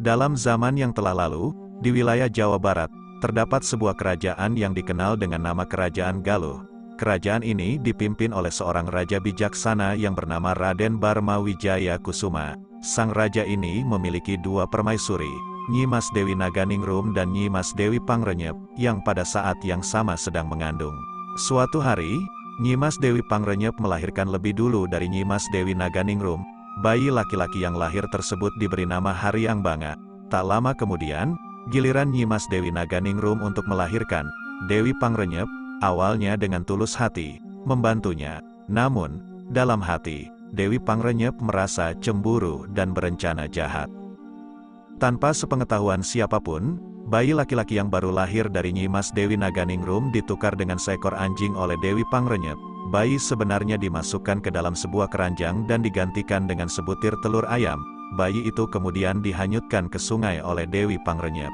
Dalam zaman yang telah lalu, di wilayah Jawa Barat, terdapat sebuah kerajaan yang dikenal dengan nama Kerajaan Galuh. Kerajaan ini dipimpin oleh seorang raja bijaksana yang bernama Raden Barma Wijaya Kusuma. Sang raja ini memiliki dua permaisuri, Nyi Mas Dewi Naganingrum dan Nyi Mas Dewi Pangrenyep, yang pada saat yang sama sedang mengandung. Suatu hari, Nyi Mas Dewi Pangrenyep melahirkan lebih dulu dari Nyi Mas Dewi Naganingrum. Bayi laki-laki yang lahir tersebut diberi nama Haryangbanga. Tak lama kemudian, giliran Nyi Mas Dewi Naganingrum untuk melahirkan. Dewi Pangrenyep, awalnya dengan tulus hati, membantunya. Namun, dalam hati, Dewi Pangrenyep merasa cemburu dan berencana jahat. Tanpa sepengetahuan siapapun, bayi laki-laki yang baru lahir dari Nyi Mas Dewi Naganingrum ditukar dengan seekor anjing oleh Dewi Pangrenyep. Bayi sebenarnya dimasukkan ke dalam sebuah keranjang dan digantikan dengan sebutir telur ayam. Bayi itu kemudian dihanyutkan ke sungai oleh Dewi Pangrenyep.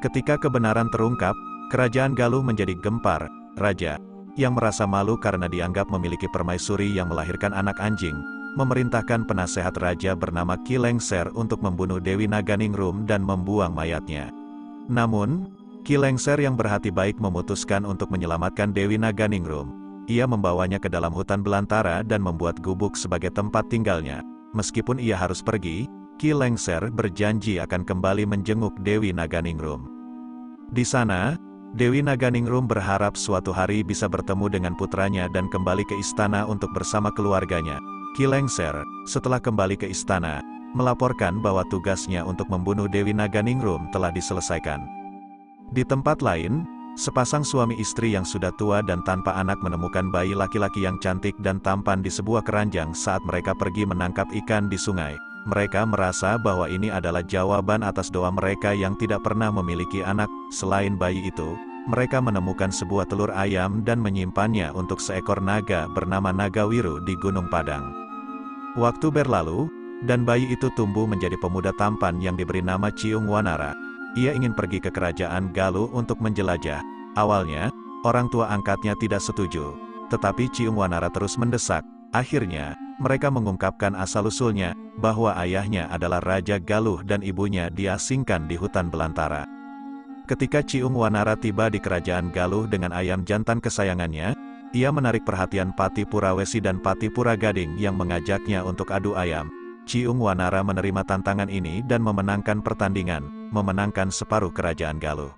Ketika kebenaran terungkap, Kerajaan Galuh menjadi gempar. Raja, yang merasa malu karena dianggap memiliki permaisuri yang melahirkan anak anjing, memerintahkan penasehat raja bernama Ki Lengser untuk membunuh Dewi Naganingrum dan membuang mayatnya. Namun, Ki Lengser yang berhati baik memutuskan untuk menyelamatkan Dewi Naganingrum. Ia membawanya ke dalam hutan belantara dan membuat gubuk sebagai tempat tinggalnya. Meskipun ia harus pergi, Ki Lengser berjanji akan kembali menjenguk Dewi Naganingrum. Di sana, Dewi Naganingrum berharap suatu hari bisa bertemu dengan putranya dan kembali ke istana untuk bersama keluarganya. Ki Lengser, setelah kembali ke istana, melaporkan bahwa tugasnya untuk membunuh Dewi Naganingrum telah diselesaikan. Di tempat lain, sepasang suami istri yang sudah tua dan tanpa anak menemukan bayi laki-laki yang cantik dan tampan di sebuah keranjang saat mereka pergi menangkap ikan di sungai. Mereka merasa bahwa ini adalah jawaban atas doa mereka yang tidak pernah memiliki anak. Selain bayi itu, mereka menemukan sebuah telur ayam dan menyimpannya untuk seekor naga bernama Nagawiru di Gunung Padang. Waktu berlalu, dan bayi itu tumbuh menjadi pemuda tampan yang diberi nama Ciung Wanara. Ia ingin pergi ke Kerajaan Galuh untuk menjelajah. Awalnya, orang tua angkatnya tidak setuju, tetapi Ciung Wanara terus mendesak. Akhirnya, mereka mengungkapkan asal-usulnya, bahwa ayahnya adalah Raja Galuh dan ibunya diasingkan di hutan belantara. Ketika Ciung Wanara tiba di Kerajaan Galuh dengan ayam jantan kesayangannya, ia menarik perhatian Pati Purawesi dan Pati Puragading yang mengajaknya untuk adu ayam. Ciung Wanara menerima tantangan ini dan memenangkan pertandingan, memenangkan separuh Kerajaan Galuh.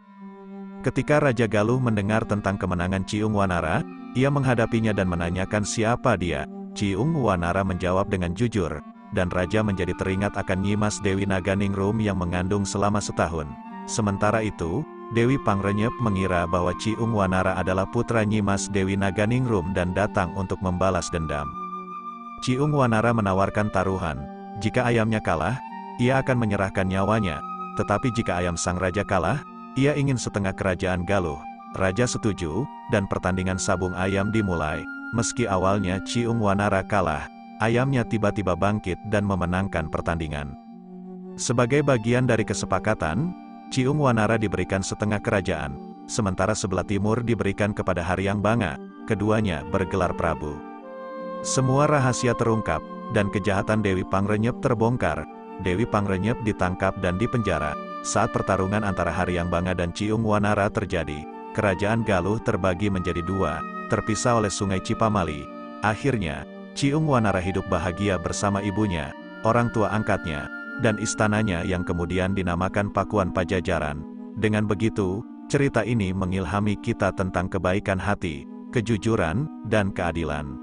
Ketika Raja Galuh mendengar tentang kemenangan Ciung Wanara, ia menghadapinya dan menanyakan siapa dia. Ciung Wanara menjawab dengan jujur, dan Raja menjadi teringat akan Nyi Mas Dewi Naganingrum yang mengandung selama setahun. Sementara itu, Dewi Pangrenyep mengira bahwa Ciung Wanara adalah putra Nyi Mas Dewi Naganingrum dan datang untuk membalas dendam. Ciung Wanara menawarkan taruhan. Jika ayamnya kalah, ia akan menyerahkan nyawanya. Tetapi jika ayam sang raja kalah, ia ingin setengah Kerajaan Galuh. Raja setuju, dan pertandingan sabung ayam dimulai. Meski awalnya Ciung Wanara kalah, ayamnya tiba-tiba bangkit dan memenangkan pertandingan. Sebagai bagian dari kesepakatan, Ciung Wanara diberikan setengah kerajaan, sementara sebelah timur diberikan kepada Haryangbanga. Keduanya bergelar Prabu. Semua rahasia terungkap, dan kejahatan Dewi Pangrenyep terbongkar. Dewi Pangrenyep ditangkap dan dipenjara. Saat pertarungan antara Haryangbanga dan Ciung Wanara terjadi, Kerajaan Galuh terbagi menjadi dua, terpisah oleh Sungai Cipamali. Akhirnya, Ciung Wanara hidup bahagia bersama ibunya, orang tua angkatnya, dan istananya yang kemudian dinamakan Pakuan Pajajaran. Dengan begitu, cerita ini mengilhami kita tentang kebaikan hati, kejujuran, dan keadilan.